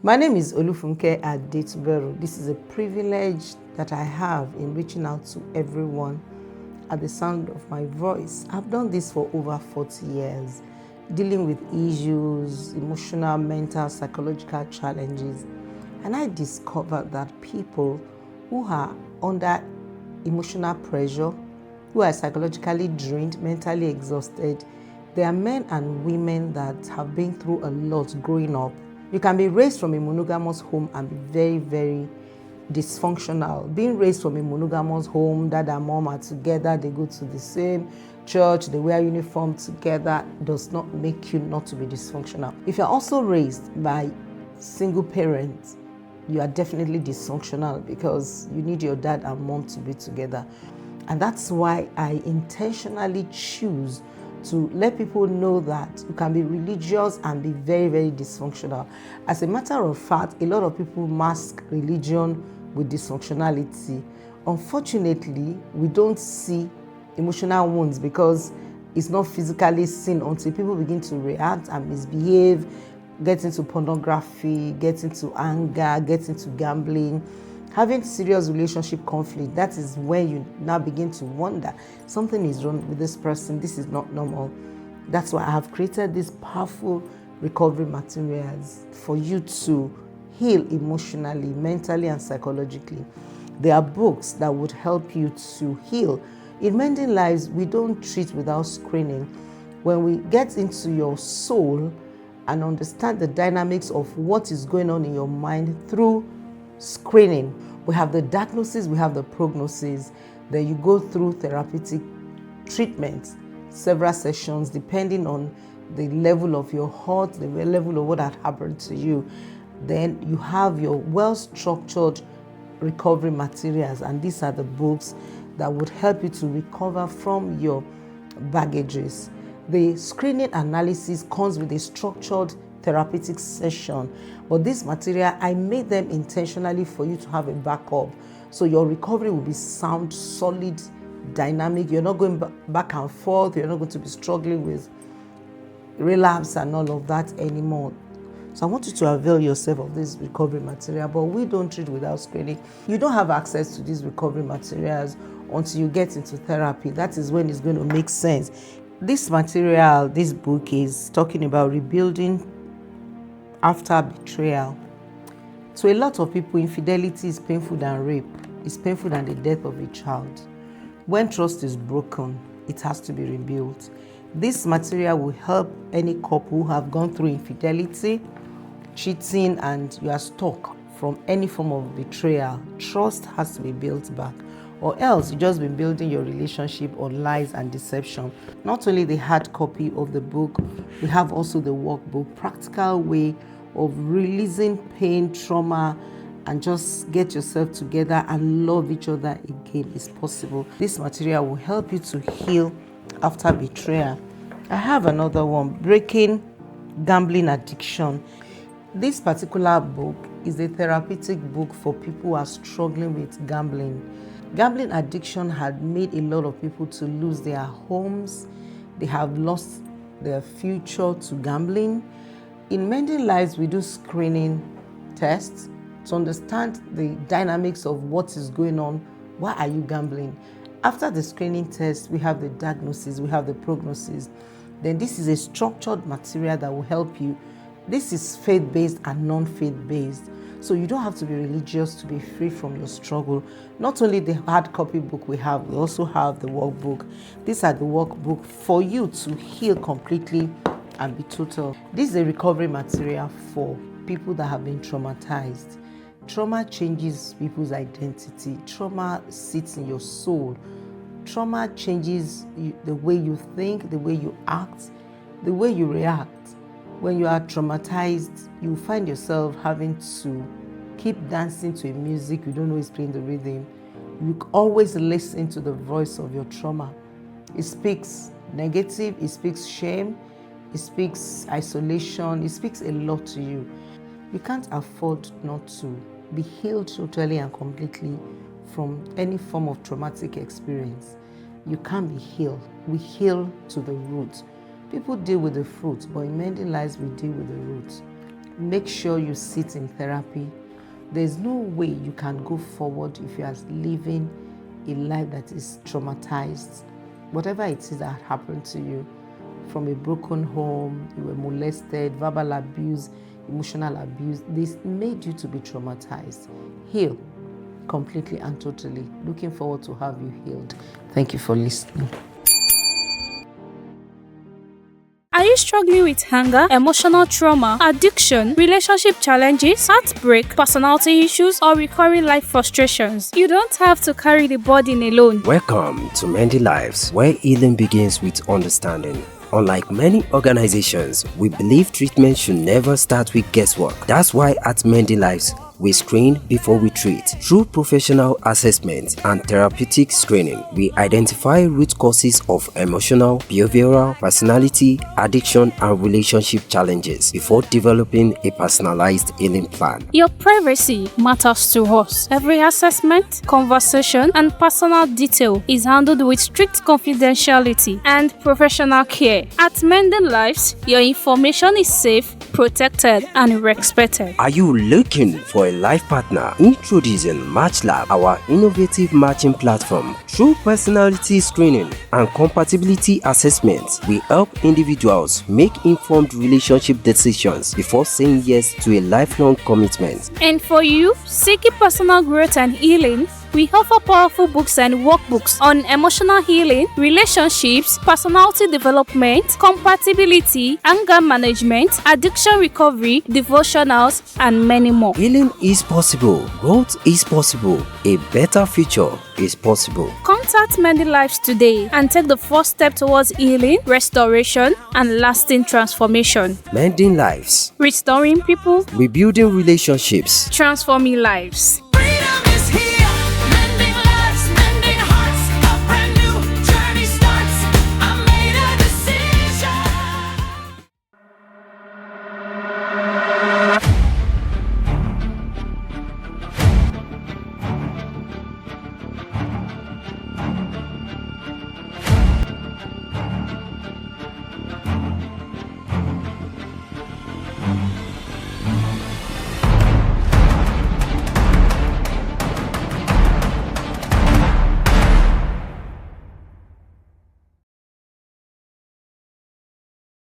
My name is Olufunke Adetuberu. This is a privilege that I have in reaching out to everyone at the sound of my voice. I've done this for over 40 years, dealing with issues, emotional, mental, psychological challenges. And I discovered that people who are under emotional pressure, who are psychologically drained, mentally exhausted, they are men and women that have been through a lot growing up. You can be raised from a monogamous home and be very, very dysfunctional. Being raised from a monogamous home, dad and mom are together, they go to the same church, they wear uniform together, does not make you not to be dysfunctional. If you're also raised by single parents, you are definitely dysfunctional because you need your dad and mom to be together. And that's why I intentionally choose to let people know that you can be religious and be very, very dysfunctional. As a matter of fact, a lot of people mask religion with dysfunctionality. Unfortunately, we don't see emotional wounds because it's not physically seen until people begin to react and misbehave, get into pornography, get into anger, get into gambling, having serious relationship conflict. That is when you now begin to wonder, something is wrong with this person, this is not normal. That's why I have created these powerful recovery materials for you to heal emotionally, mentally, and psychologically. There are books that would help you to heal. In Mending Lives, we don't treat without screening. When we get into your soul and understand the dynamics of what is going on in your mind through screening, we have the diagnosis, we have the prognosis. Then you go through therapeutic treatment, several sessions, depending on the level of your heart, the level of what had happened to you. Then you have your well-structured recovery materials, and these are the books that would help you to recover from your baggages. The screening analysis comes with a structured therapeutic session, but this material, I made them intentionally for you to have a backup, so your recovery will be sound, solid, dynamic. You're not going back and forth. You're not going to be struggling with relapse and all of that anymore. So I want you to avail yourself of this recovery material, but we don't treat without screening. You don't have access to these recovery materials until you get into therapy. That is when it's going to make sense. This material, this book is talking about rebuilding after betrayal. To a lot of people, infidelity is painful than rape. It's painful than the death of a child. When trust is broken, it has to be rebuilt. This material will help any couple who have gone through infidelity, cheating, and you are stuck from any form of betrayal. Trust has to be built back, or else you've just been building your relationship on lies and deception. Not only the hard copy of the book, we have also the workbook, practical way of releasing pain, trauma, and just get yourself together and love each other again is possible. This material will help you to heal after betrayal. I have another one, Breaking Gambling Addiction. This particular book is a therapeutic book for people who are struggling with gambling. Gambling addiction had made a lot of people to lose their homes. They have lost their future to gambling. In Mending Lives, we do screening tests to understand the dynamics of what is going on. Why are you gambling? After the screening test, we have the diagnosis, we have the prognosis. Then this is a structured material that will help you. This is faith-based and non-faith-based. So you don't have to be religious to be free from your struggle. Not only the hard copy book we also have the workbook. These are the workbook for you to heal completely and be total. This is a recovery material for people that have been traumatized. Trauma changes people's identity. Trauma sits in your soul. Trauma changes the way you think, the way you act, the way you react. When you are traumatized, you find yourself having to keep dancing to a music you don't know is playing the rhythm. You always listen to the voice of your trauma. It speaks negative, it speaks shame, it speaks isolation, it speaks a lot to you. You can't afford not to be healed totally and completely from any form of traumatic experience. You can't be healed. We heal to the root. People deal with the fruit, but in Mending Lives, we deal with the roots. Make sure you sit in therapy. There's no way you can go forward if you are living a life that is traumatized. Whatever it is that happened to you, from a broken home, you were molested, verbal abuse, emotional abuse, this made you to be traumatized. Heal completely and totally. Looking forward to have you healed. Thank you for listening. Are you struggling with anger, emotional trauma, addiction, relationship challenges, heartbreak, personality issues, or recurring life frustrations? You don't have to carry the burden alone. Welcome to Mending Lives, where healing begins with understanding. Unlike many organizations, we believe treatment should never start with guesswork. That's why at Mending Lives, we screen before we treat. Through professional assessment and therapeutic screening, we identify root causes of emotional, behavioral, personality, addiction, and relationship challenges before developing a personalized healing plan. Your privacy matters to us. Every assessment, conversation, and personal detail is handled with strict confidentiality and professional care. At Mending Lives, your information is safe, protected, and respected. Are you looking for a life partner? Introducing MatchLab, our innovative matching platform. Through personality screening and compatibility assessments, we help individuals make informed relationship decisions before saying yes to a lifelong commitment. And for you seeking personal growth and healing, we offer powerful books and workbooks on emotional healing, relationships, personality development, compatibility, anger management, addiction recovery, devotionals, and many more. Healing is possible. Growth is possible. A better future is possible. Contact Mending Lives today and take the first step towards healing, restoration, and lasting transformation. Mending Lives. Restoring people, Rebuilding relationships. transforming lives.